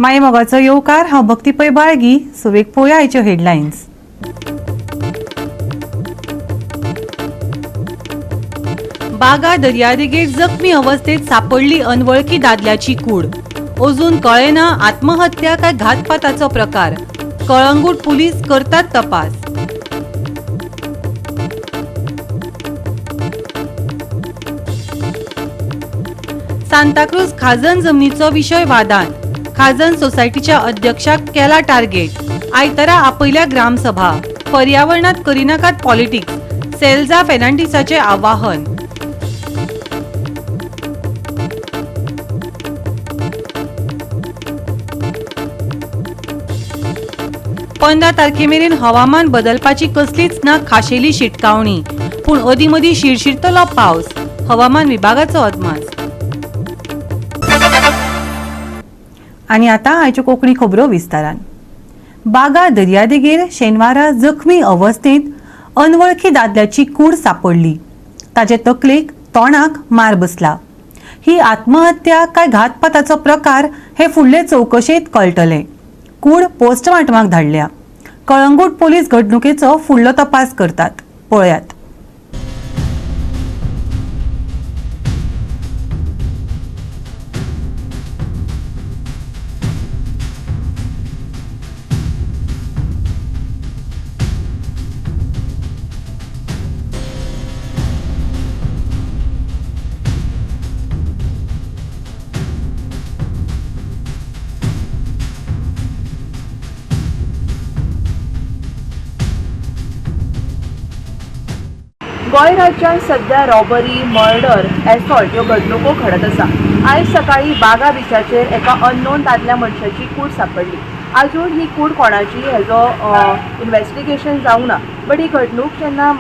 मायमोगाचो येवकार हांव भक्ती पै बाळगी. सुवेक पळोवया आयच्यो हेडलायन्स. बागा दर्यादेगेर जखमी अवस्थेत सापडली अनवळखी दादल्याची कूड. अजून कळेना आत्महत्या काय घातपाताचो प्रकार. कळंगूट पुलीस करतात तपास. सांताक्रूज खाजन जमनीचो विशय वादांत. खाजन सोसायटीच्या अध्यक्षाक केला टार्गेट. आयतारा आपयल्या ग्रामसभा. पर्यावरणात करिनाकात पॉलिटिक्स. सेल्झा फेर्नांडिसाचे आवाहन. पंदरा तारखेमेरेन हवामान बदलपाची कसलीच ना खाशेली शिटकावणी. पूण अदीमदीं शिरशिरतलो पावस. हवामान विभागाचो अदमास. आनी आतां आयच्यो कोंकणी खबरो विस्तारान. बागा दर्यादेगेर शेनवारा जखमी अवस्थेत अनवळखी दादल्याची कूड सापडली. ताचे तकलेक तोंडाक मार बसला. ही आत्महत्या काय घातपाताचो प्रकार हे फुडले चवकशेंत कळटले. कूड पोस्टमार्टमाक धाडल्या. कळंगूट पोलीस घडणुकेचो फुडलो तपास करतात. पळयात. गोंय राज्यांत सध्या रॉबरी, मर्डर, एसॉल्ट ह्यो घडणुको घडत आसा. आयज सकाळी बागा बिचाचेर एका अननोन दादल्या मनशाची कूड सापडली. आजून ही कूड कोणाची हेजो इन्व्हेस्टिगेशन जावंक ना. बट ही घडणूक जेन्ना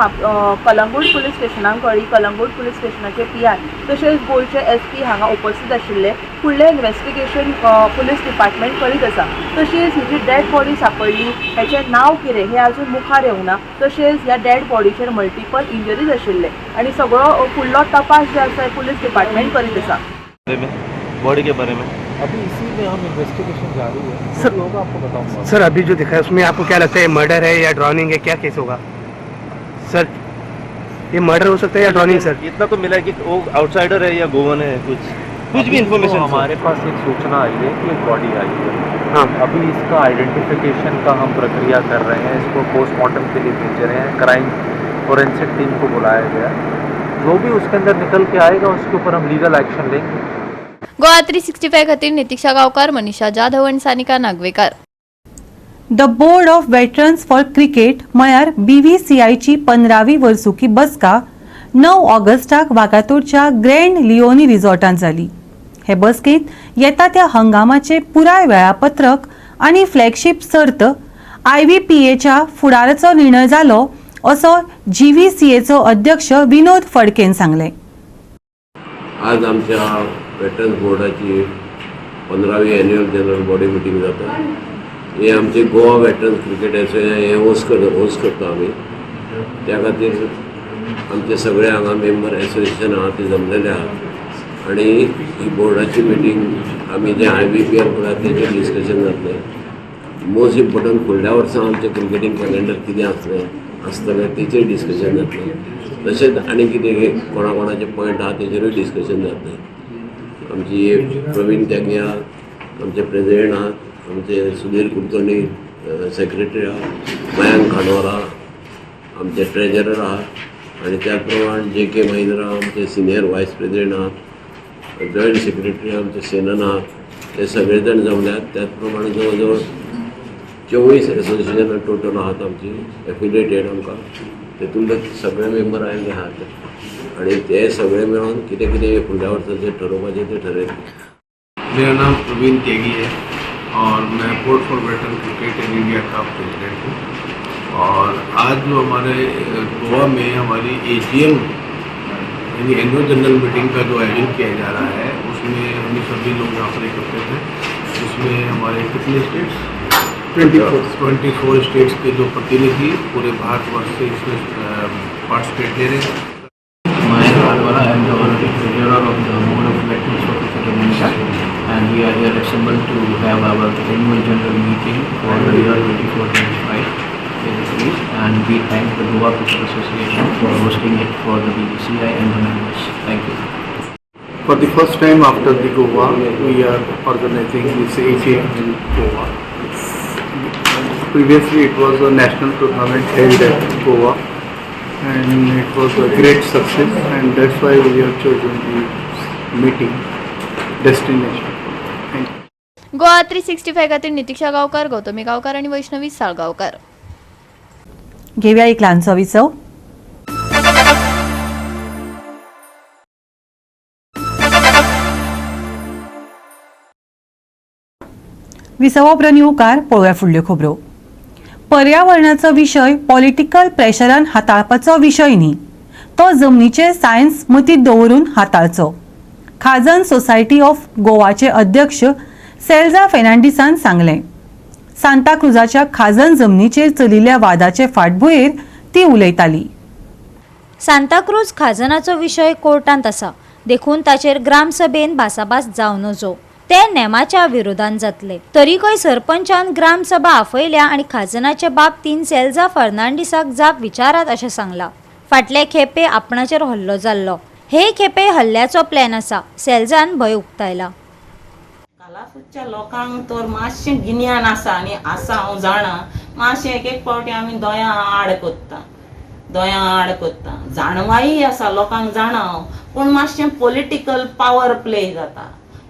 कलंगूट पुलीस स्टेशनाक कळ्ळी, कलंगूट पुलीस स्टेशनाचे PI तशेंच गोंयचे SP हांगा उपस्थित आशिल्ले. फुडलें इन्व्हेस्टिगेशन पुलीस डिपार्टमेंट करीत आसा. तशेंच ही जी डेड बॉडी सापडली हेचें नांव कितें हें आजून मुखार येवंक ना. तशेंच ह्या डेड बॉडीचेर मल्टिपल इंजरीज आशिल्ले आनी सगळो फुडलो तपास जो आसा पुलीस डिपार्टमेंट करीत आसा. बॉडी के बारे में अभी इसी में हम इन्वेस्टिगेशन जारी है. सर होगा आपको बताऊंगा. सर अभी जो दिखा है उसमें आपको क्या लगता है मर्डर है या ड्रॉनिंग है, क्या केस होगा सर? ये मर्डर हो सकता है या ड्रॉनिंग सर? इतना तो मिला है कि वो आउटसाइडर है या गोवन है, कुछ भी इन्फॉर्मेशन हमारे पास एक सूचना आई है कि एक बॉडी आई है. हाँ, अभी इसका आइडेंटिफिकेशन का हम प्रक्रिया कर रहे हैं. इसको पोस्टमार्टम के लिए भेज रहे हैं. क्राइम फोरेंसिक टीम को बुलाया गया. जो भी उसके अंदर निकल के आएगा उसके ऊपर हम लीगल एक्शन लेंगे. गोवा 365 खातीर नितीक्षा गांवकार, मनीषा जाधव आनी Sanika Nagwekar. The board of veterans for cricket म्हळ्यार BVCIची 15वी वर्सुकी बसका 9 ऑगस्टाक वागातोरच्या ग्रँड लिओनी रिसॉर्टांत जाली. हे बसकेंत येता त्या हंगामाचे पुराय वेळापत्रक आनी फ्लॅगशीप सर्त IVPAच्या फुडाराचो निर्णय जालो असो GVCAचो अध्यक्ष विनोद फडकेन सांगले. आज आमच्या वेटरन्स बोर्डाची 15वी एन्युअल जनरल बॉडी मिटींग जाता. हे आमचे गोवा वेटरन्स क्रिकेट हे होस्ट करता आमी. त्या खातीर आमचे सगळे हांगा मेंबर एसोसिएशन आहा ते जमलेले आहात आनी ही बोर्डाची मिटींग आमी जे IVPL करतात तेचेर डिस्कशन जातलें. मोस्ट इम्पॉर्टंट फुडल्या वर्सा आमचें क्रिकेटींग कॅलेंडर कितें आसतलें तेचेर डिस्कशन जातलें. तशेंच आनी कितें कोणाचे पॉयंट आहा तेचेरूय डिस्कशन जातलें. आमची प्रवीण त्यागी आहात, आमचे प्रेसिडेंट आहात, आमचे सुधीर कुलकर्णी सेक्रेटरी आहात, मयांक खानोर आहात, आमचे ट्रेजरर आहात आनी त्याच प्रमाण JK महिंद्रा आमचे सिनियर वायस प्रेसिडेंट आहात, जॉयंट सेक्रेटरी आमचे सेनन आहात. ते सगळे जाण जमल्यात. त्याच प्रमाणे जवळ जवळ 24 एसोसिएशनां टोटल आहात आमची एफिलिएटेड आमकां. तेतूंतले सगळे मेंबर आयिल्ले आहात आनी ते सगळे मेळून कितें कितें फुडल्या वर्साचें ठरोवपाचें तें ठरयतले. मेरा नाम प्रवीण त्यागी है और मैं board for veteran cricket in India का प्रेसिडेंट हूँ. और आज जो हमारे गोवा में हमारी AGM यानी एनुअल जनरल मीटिंग का जो आयोजन किया जा रहा है उसमें हम सभी लोग यहाँ पर इकट्ठे थे. उसमें हमारे कितने स्टेट्स 24 स्टेट्स के जो प्रतिनिधि पूरे भारतवर्ष से इसमें पार्टिसिपेट ले रहे हैं. I am the treasurer of the Board of Veterans of Manisha, and we we are here assembled to have our annual general meeting for the year 24-25 and we thank the Goa Cricket Association for hosting it for the BCCI and the members. Thank you. For the first time after the Goa, we are organizing this AGM in Goa. Previously it was a national tournament held at Goa and it was a great success, and that's why we have chosen the meeting destination. Thank you. Goa 365 खातीर नितीक्षा गावकार, गौतमी गावकार आणि वैष्णवी साळगावकर. घेऊया एक ल्हानसो विसव. विसवा उपरांत येवकार पळोवया फुडल्यो खबरो. पर्यावरणाचो विशय पॉलिटिकल प्रेशरान हाताळपाचो विशय न्ही, तो जमनीचेर सायन्स मतींत दवरून हाताळचो. खाजन सोसायटी ऑफ गोवाचे अध्यक्ष सेल्जा फेर्नांडीसान सांगलें. सांताक्रुजाच्या खाजन जमनीचेर चलिल्ल्या वादाचे फाटभुंयेर ती उलयताली. सांताक्रूज खाजनाचो विशय कोर्टांत आसा, देखून ताचेर ग्रामसभेन भासाभास जावं नजो. ते नेमाच्या विरोधान जातले. तरीकय सरपंचान ग्रामसभा आफयल्या आनी खाजनाच्या बाबतीन सेल्जा फर्नांडीसाक जाप विचारात अशें सांगलां. फाटले खेपे आपणाचेर हल्लो जाल्लो, हे खेपे हल्ल्याचो प्लॅन आसा, सेल्जान भंय उक्तायला. कालाफुटच्या लोकांक तर मातशें गिन्यान आसा आनी आसा हांव जाणा. मातशें एक एक फावटी आमी दोयां आड कोत्ता जाणवाय आसा, लोकांक जाणाव, पूण मातशें पॉलिटिकल पावर प्ले जाता.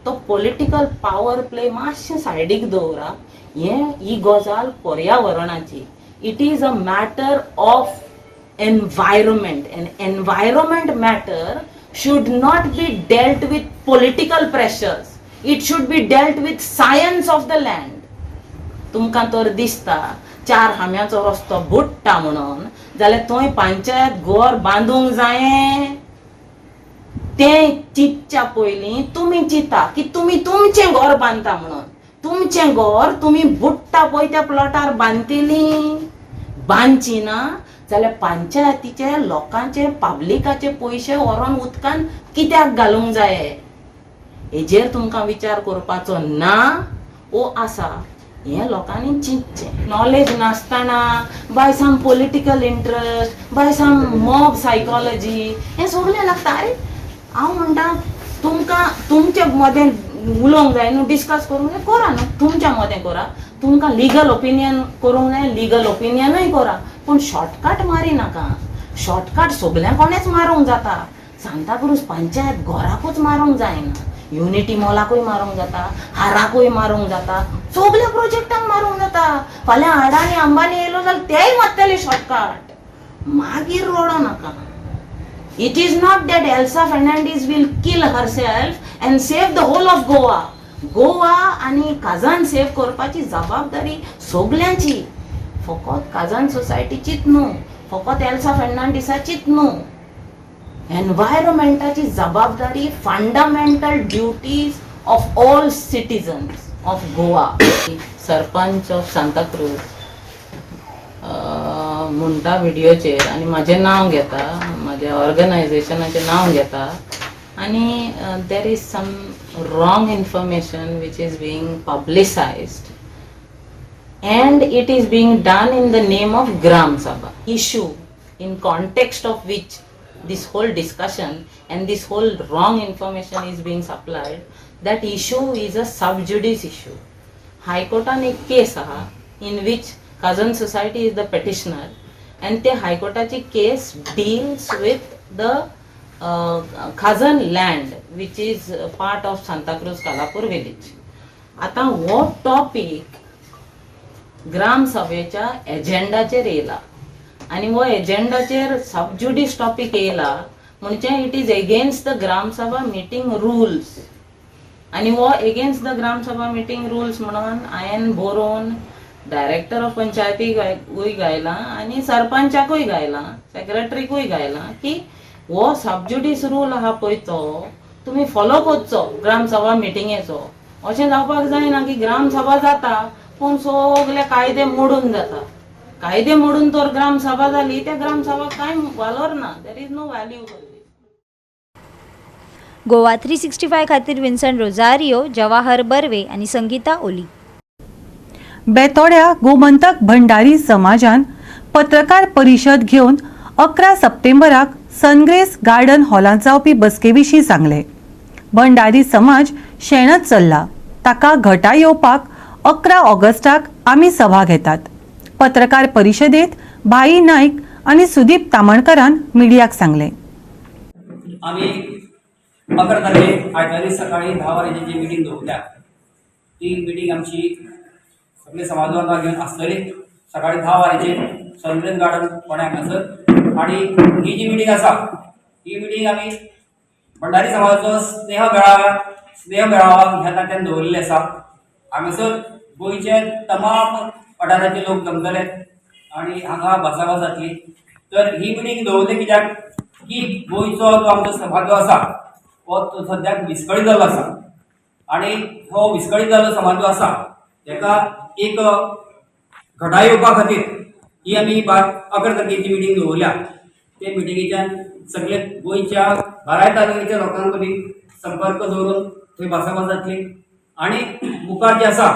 तो पॉलिटिकल पावर प्ले मातशें सायडीक दवरा. ही गजाल पर्यावरणाची. It is a matter of environment, an environment matter should not be dealt with political pressures. It should be dealt with science of the land. तुमकां तर दिसता 4 हाम्याचो रस्तो बुडटा म्हणून, जाल्यार थंय पंचायत घर बांदूंक जाये. तें चिंतच्या पयलीं तुमी चिंता की तुमी तुमचें घर बांदता म्हणून. तुमचें घर तुमी बुडटा पळय त्या प्लॉटार बांदतलीं. बांदची ना जाल्यार पंचायतीचे लोकांचे पब्लिकाचे पयशे व्हरोन उदकान कित्याक घालूंक जाये, हेजेर तुमकां विचार करपाचो ना ओ आसा. हें लोकांनी चिंतचें. नॉलेज नासतना by some political interest, by some mob psychology हें सगळें लागता. अरे हांव म्हणटा तुमकां तुमचे मदें उलोवंक जाय न्हू, डिस्कस करूंक जाय, करा न्हू, तुमच्या मदें करा. तुमकां लिगल ओपिनियन करूंक जाय, लिगल ओपिनियनूय करा, पूण शॉर्टकट मारी नाका. शॉर्टकट सगळ्या कोणेच मारूंक जाता. सांताक्रूज पंचायत घराकूच मारूंक जायना. युनिटी मॉलाकूय मारूंक जाता, हाराकूय मारूंक जाता, सगळ्या प्रोजेक्टांक मारूंक जाता. फाल्यां अडानी अंबानी येयलो जाल्यार तेय मारतले शॉर्टकट. मागीर रडो नाका. It is not that Elsa Fernandez will kill herself and save the whole of Goa. Goa आणि काझान सेव्ह करपाची जबाबदारी सगळ्यांची. फकत काझान सोसायटीचीच न्हू, फकत एल्सा फेर्नांडीसाचीच न्हू. एनवायरमेंटाची जबाबदारी fundamental duties of all citizens of Goa. Sarpanch of Santacruz म्हणटा व्हिडिओचेर आनी म्हाजें नांव घेता, म्हाज्या ऑर्गनायझेशनाचें नांव घेता, आणि there is some wrong information which is being publicized and it is being done in the name of Gram Sabha issue, in context of which this whole discussion and this whole wrong information is being supplied. That issue is a sub judice issue. High Courtan एक case aha in which Kazan society is the petitioner and the High Courtachi case deals with the Khazan land which is part of Santacruz Kalapur village. आता वो topic ग्राम सभेच्या एजेंडाचेर येयला आणि वो एजेंडाचेर सबज्युडिस topic येयला म्हणजे it is against the gram सभा meeting rules. आणि वो अगेन्स्ट द ग्राम सभा मिटींग रूल्स म्हणून हांवें बरोवन डायरेक्टर ऑफ पंचायतीकूय गायला आणि सरपंचाकूय गायला, सेक्रेटरीकूय गायला की वो सबज्युडिस रूल आहा पळय तो तुमी फॉलो करचो ग्रामसभा मिटिंगेचो. अशें जावपाक जायना की ग्रामसभा जाता पूण सगळे कायदे मोडून जाता. कायदे मोडून तर ग्रामसभा जाली, त्या ग्रामसभाक कांय वालोर ना. There is no value. Goa 365 खातीर विन्संट रोजारियो, जवाहर बर्वे आनी संगीता ओली. बेतोड्या गोमंतक भंडारी समाजान पत्रकार परिशद घेवन 11 सप्टेंबराक सनग्रेस गार्डन हॉलांत जावपी बसकेविशीं सांगले. भंडारी समाज शेणत चल्ला, ताका घटा येवपाक 11 ऑगस्टाक आमी सभा घेतात. पत्रकार परिशदेंत भाई नाईक आनी सुदीप तामणकरान मिडियाक सांगले. आम्ही 11 तारखेक आयतारी सकाळी 10 वरांचेर मिटींग दवरल्या. ती मिटींग आमची सगळे समाजवांगडा घेवन आसतली. सकाळी 10 वरांचेर सनग्रेस गार्डन फोंड्यां हांगासर. आणि ही जी मिटींग आसा ही मिटींग आमी भंडारी समाजाचो स्नेह मेळावा ह्या तारखेन दवरलेले आसा. हांगासर गोंयचे तमाम वाठाराचे लोक जमतले आणि हांगा भासाभास जातली. तर ही मिटींग दवरली कित्याक की गोंयचो जो आमचो सभा जो आसा तो सद्याक विस्कळीत जाल्लो आसा. आणि हो विस्कळीत जाल्लो समाज जो आसा ताका एक घटाय येवपा खातीर ही आमी 11 तारखेची मिटींग दवरल्या. ते मिटींगेच्यान सगळे गोंयच्या 12 तालुक्याच्या लोकां मदीं संपर्क दवरून थंय भासाभास जातली. आणि मुखार जी आसा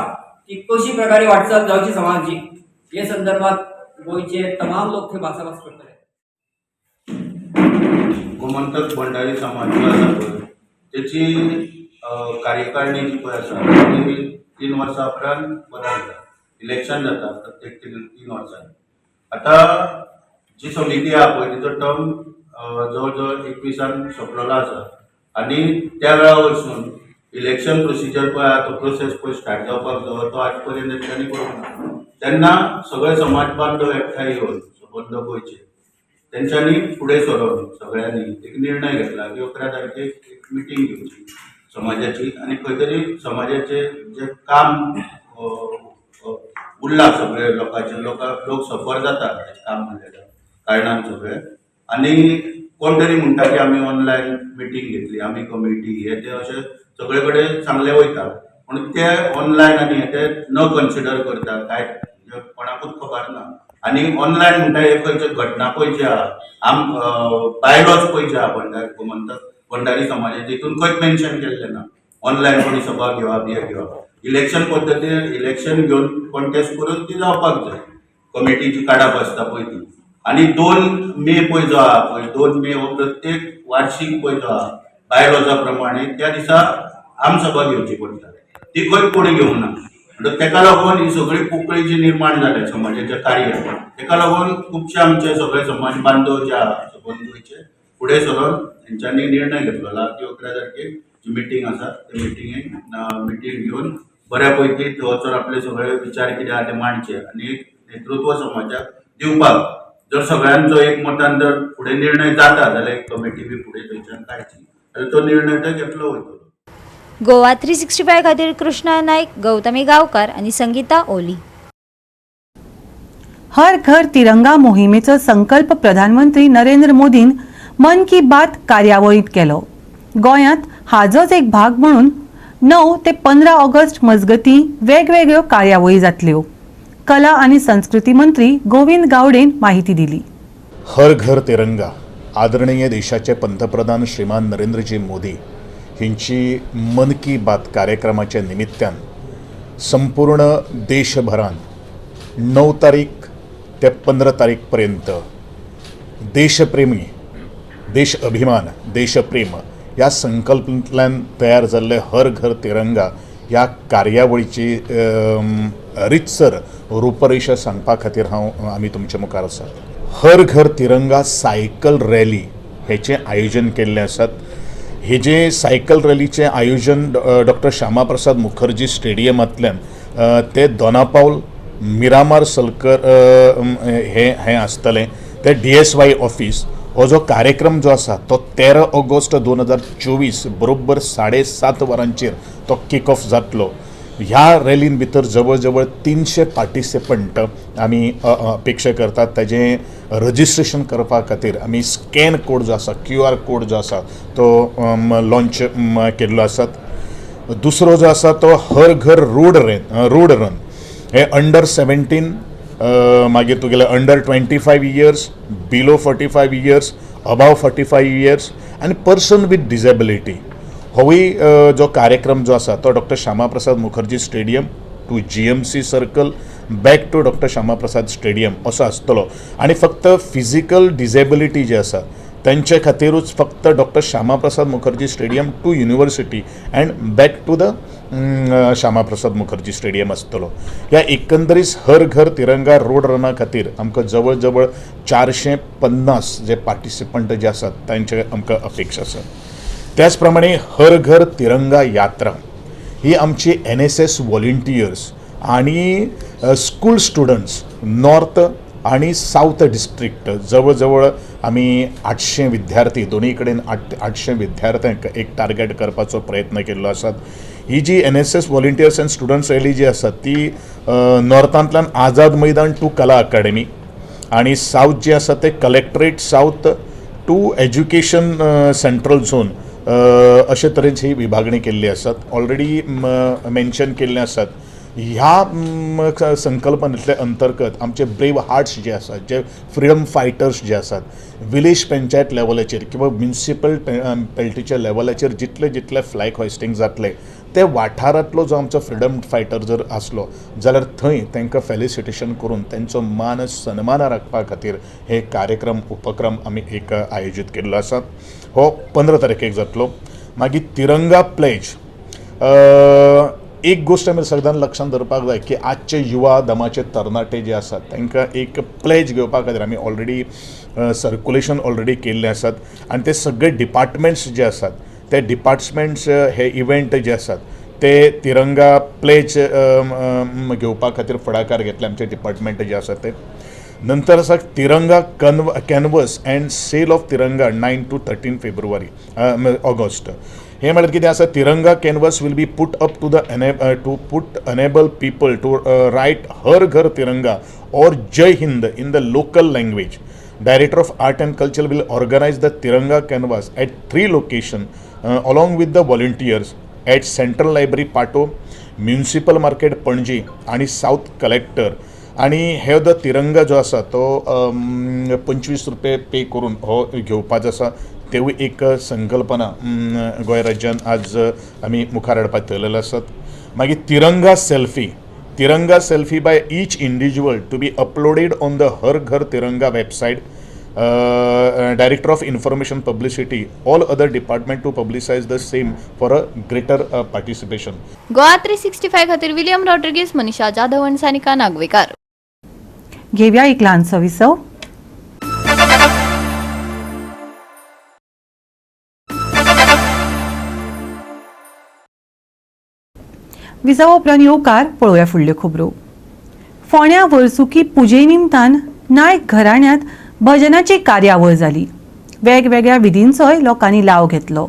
ती कशी प्रकारे वाटचाल जावची समाजाची हे संदर्भात गोंयचे तमाम लोक थंय भासाभास करतले. गोमंतक भंडारी समाज जो आसा पळय तेची कार्यकारिणी जी पळय आसा ती 3 वर्सां उपरांत बदलता. इलेक्शन जाता प्रत्येक 3 वर्सांनी. आता जी समिती आहा पळय तिचो टर्म जवळ जवळ 21 सोंपलेलो आसा. आनी त्या वेळा वचून इलेक्शन प्रोसिजर पळय तो प्रोसेस पळय स्टार्ट जावपाक जाय तो आज पर्यंत तेंच्यांनी करूंक ना. तेन्ना सगळे समाज बांधव एकठांय येवन सबंद गोंयचे तेंच्यांनी फुडें सरून सगळ्यांनी एक निर्णय घेतला की 11 तारखेक एक मिटींग घेवची समाजाची. आनी खंय तरी समाजाचे जे काम उरला सगळे लोकांचे लोक सफर जाता काम म्हणलेल्या कारणान सगळे. आनी कोण तरी म्हणटा की आमी ऑनलायन मिटींग घेतली आमी कमिटी हे ते अशें सगळे कडेन सांगले वयता. पूण ते ऑनलायन आनी हे ते न कन्सिडर करता कांय कोणाकूच खबर ना. आनी ऑनलायन म्हणटा हे खंयचे घटना पळयचे आहा बायलॉज पळयचे आहा गोमंतक भंडारी समाजाचे तितून खंयच मेन्शन केल्लें ना ऑनलायन कोणी सभा घेवप हे घेवप. इलेक्शन पद्दतीन इलेक्शन घेवन कॉन्टेस्ट करून ती जावपाक जाय. कमिटीची काडप आसता पळय ती. आनी 2 मे पळय जो आहा पळय 2 मे हो प्रत्येक वार्षिक पळय जो आहा बायलॉजा प्रमाणे त्या दिसा आमसभा घेवची पडटा. ती खंयच कोणी घेवंक ना. तेका लागून ही सगळी पोकळी जी निर्माण जाल्या समाजाचें कार्य तेका लागून खुबशे आमचे सगळे समाज बांधव जे आहा सबंद गोंयचे फुडें सरून तेंच्यांनी निर्णय घेतलेला की 11 तारखेक जी मिटींग आसा ते मिटींग घेवन बऱ्या पैकी थंयसर आपले सगळे विचार कितें आहा ते मांडचे आनी एक नेतृत्व समाजाक दिवपाक. जर सगळ्यांचो एक मतान जर फुडें निर्णय जाता जाल्यार एक कमिटी बी फुडें थंयच्यान काडची जाल्यार तो निर्णय तो घेतलो वयतलो. गोवा 365 खातीर कृष्णा नाईक, गौतमी गांवकार आनी संगीता ओली. हर घर तिरंगा मोहिमेचो संकल्प प्रधानमंत्री नरेंद्र मोदीन मन की बात कार्यावळींत केलो. गोंयांत हाजोच एक भाग म्हणून 9 ते 15 ऑगस्ट मजगतीं वेगवेगळ्यो कार्यावळी जातल्यो. कला आनी संस्कृती मंत्री गोविंद गावडेन माहिती दिली. हर घर तिरंगा आदरणीय देशाचे पंतप्रधान श्रीमान नरेंद्रजी मोदी हिंची मन की बात कार्यक्रमाच्या निमित्तान संपूर्ण देशभरान 9 तारीख ते 15 तारीख पर्यंत देशप्रेमी, देश अभिमान, देशप्रेम ह्या संकल्पनेंतल्यान तयार जाल्ले हर घर तिरंगा ह्या कार्यावळीची रितसर रूपरेषा सांगपा खातीर आमी तुमचे मुखार आसात. हर घर तिरंगा सायकल रॅली हेचें आयोजन केल्लें आसात. हे जे सायकल रॅलीचें आयोजन डॉक्टर श्यामाप्रसाद मुखर्जी स्टेडियमांतल्यान ते दोनापावल मिरामार सलकर हें आसतलें ते DSY ऑफिस. हो जो कार्यक्रम जो आसा तो 13 ऑगस्ट 2024 बरोबर 7:30 वरांचेर तो किक ऑफ जातलो. ह्या रॅलीन भितर जवळ जवळ 300 पार्टिसिपंट आमी अपेक्षा करतात. ताजें रजिस्ट्रेशन करपा खातीर आमी स्कॅन कोड जो आसा QR कोड जो आसा तो लॉन्च केल्लो आसात. दुसरो जो आसा तो हर घर रोड रन हे अंडर 17 मागीर तुगेले under 25 years, below 45 years, above 45 years आनी पर्सन विथ डिजेबिलिटी होय जो कार्यक्रम जो आसा तो doctor Shyamaprasad Mukherjee stadium to GMC circle back to doctor Shyamaprasad stadium असो आसतलो आणि फक्त फिजिकल डिजेबिलिटी जे आसा त्यांचे खातीरूच फक्त doctor Shyamaprasad Mukherjee stadium to university and back to the Shyamaprasad Mukherjee stadium आसतलो. ह्या एकंदरीत हर घर तिरंगा रोड रना खातीर आमकां जवळ जवळ 450 जे पार्टिसिपंट जे आसात तांचे आमकां अपेक्षा आसा. त्याच प्रमाणे हर घर तिरंगा यात्रा ही आमची NSS व्हॉलंटियर्स आणि स्कूल स्टुडंट्स नॉर्थ आणि साऊथ डिस्ट्रिक्ट जवळ जवळ आम्ही 800 विद्यार्थी दोन्ही कडेन 800 विद्यार्थ्यांक एक टार्गेट करपाचो प्रयत्न केल्लो आसात. ही जी NSS volunteers and students rally जी आसा ती नॉर्थांतल्यान आझाद मैदान टू कला अकाडेमी आणि साऊथ जे आसा ते collectorate south to education central zone अशे तरेची ही विभागणी केल्ली आसात. ऑलरेडी मेन्शन केल्ले आसात. ह्या संकल्पनेतले अंतर्गत आमचे ब्रेव हार्ट्स जे आसात जे फ्रीडम फायटर्स जे आसात विलेज पंचायत लेवलाचेर किंवा म्युनिसिपल पेल्टीच्या लेवलाचेर जितले जितले फ्लॅग होइस्टिंग जातले ते वाठारांतलो जो आमचो फ्रीडम फायटर जर आसलो जाल्यार थंय तांकां फेलिसिटेशन करून तांचो मान सन्मान राखपा खातीर हे कार्यक्रम उपक्रम आमी एक आयोजीत केल्लो आसा. हो 15 तारखेक जातलो. मागीर तिरंगा प्लेज एक गोष्ट आमी सगळ्यांनी लक्षात दवरपाक जाय की आजचे युवा दमाचे तरणाटे जे आसात तांकां एक प्लेज घेवपा खातीर आमी ऑलरेडी सर्क्युलेशन ऑलरेडी केल्ले आसात आणि ते सगळे डिपार्टमेंट्स जे आसात ते डिपार्टमेंट्स हे इव्हेंट जे आसात ते तिरंगा प्लेज घेवपा खातीर फुडाकार घेतले आमचे डिपार्टमेंट जे आसा ते. नंतर आसा tiranga canvas and sale of तिरंगा 9 to 13 फेब्रुवारी ऑगस्ट. हे म्हळ्यार कितें आसा tiranga canvas will be put up to enable people to write Har Ghar Tiranga और Jai Hind in the local language. Director of Art and Culture will organize the Tiranga Canvas at 3 locations along with the volunteers at Central Library Pato, Municipal Market Panji आणि South Collector. आणि हे जो तिरंगा जो आसा तो 25 रुपये पे करून हो घेवपाचो आसा. तेवूय एक संकल्पना गोंय राज्यात आज आमी मुखार हाडपाक थरलेले आसात. मागीर तिरंगा selfie by each individual to be uploaded on the Har Ghar Tiranga website. Director of Information Publicity, all other department to publicize the same for a greater participation. Goa 365 खातीर विलियम रॉड्रिगीस, मनीषा जाधव आणि सानिका नागवेकर. घेऊया एक ल्हानसो विसव. विसव उपरांत येवकार पळोवया फुडल्यो खबरो. फोंड्या वर्सुकी पुजे निमतान नायक घराण्यांत भजनाची कार्यावळ जाली. वेगवेगळ्या विधींचोय लोकांनी लाव घेतलो.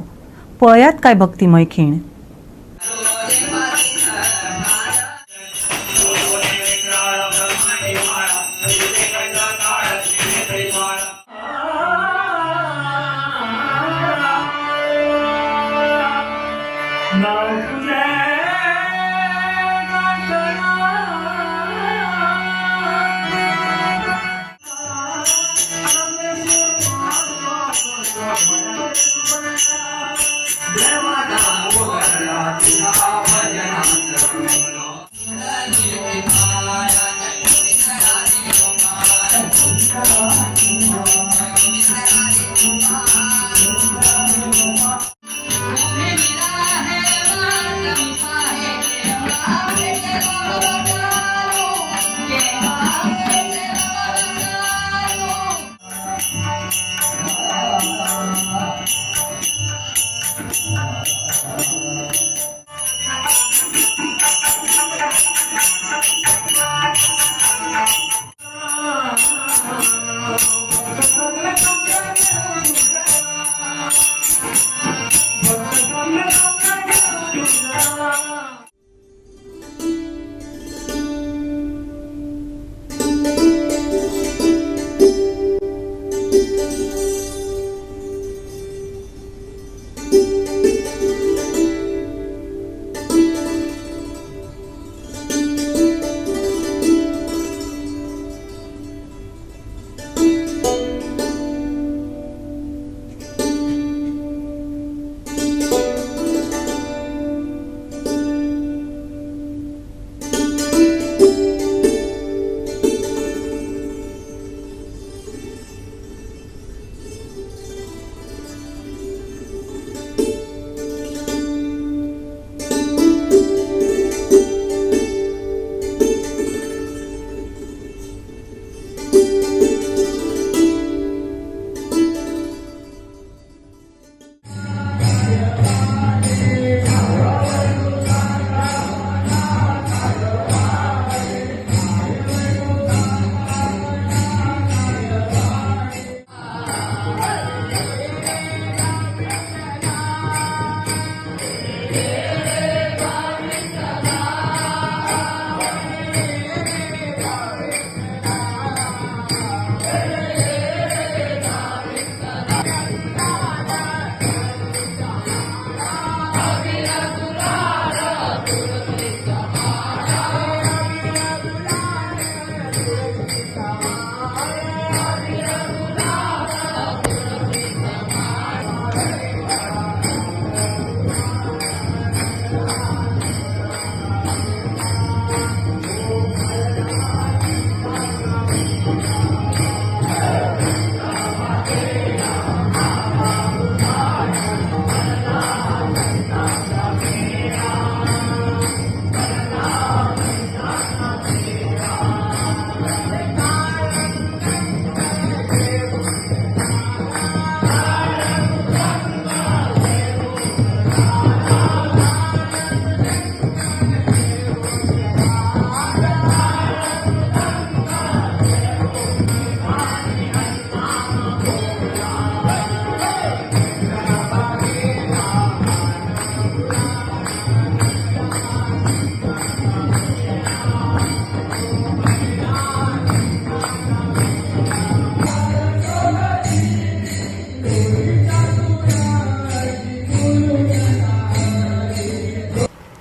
पळयात काय भक्तिमय खीण. देवा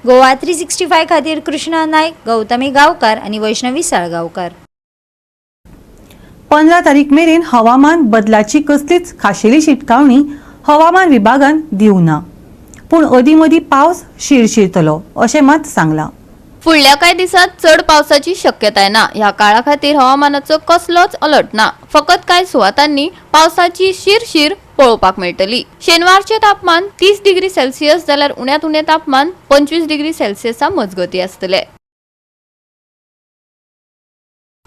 गोवा 365 खातीर कृष्णा नायक, गौतमी गांवकार आनी वैष्णवी साळगांवकार. 15 तारीख मेरेन हवामान बदलाची कसलीच खाशेली शिटकावणी हवामान विभागान दिवं ना, पूण अदीं-मदीं पावस शिरशिरतलो अशें मात सांगलां. फुडल्या कांय दिसांत चड पावसाची शक्यताय ना. ह्या काळा खातीर हवामानाचो कसलोच अलर्ट ना. फकत कांय सुवातांनी पावसाची शिरशीर पळोवपाक मेळटली. शेनवारचे तापमान 30 डिग्री सेल्सियस जाल्यार उण्यांत उणें तापमान 25 डिग्री सेल्सियसा मजगती आसतले.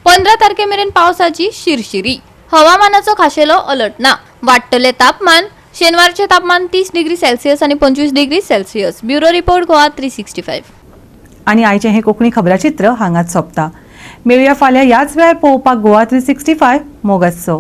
15 तारखे मेरेन पावसाची शिरशिरी. हवामानाचो खाशेलो अलर्ट ना. वाडटले तापमान. शेनवारचे तापमान 30 डिग्री सेल्सियस आनी 25 degree Celsius. Bureau report Goa 365. आनी आयचें हें कोंकणी खबराचित्र हांगाच सोंपता. मेळुया फाल्यां ह्याच वेळार पळोवपाक गोवा 365 मोगाचो.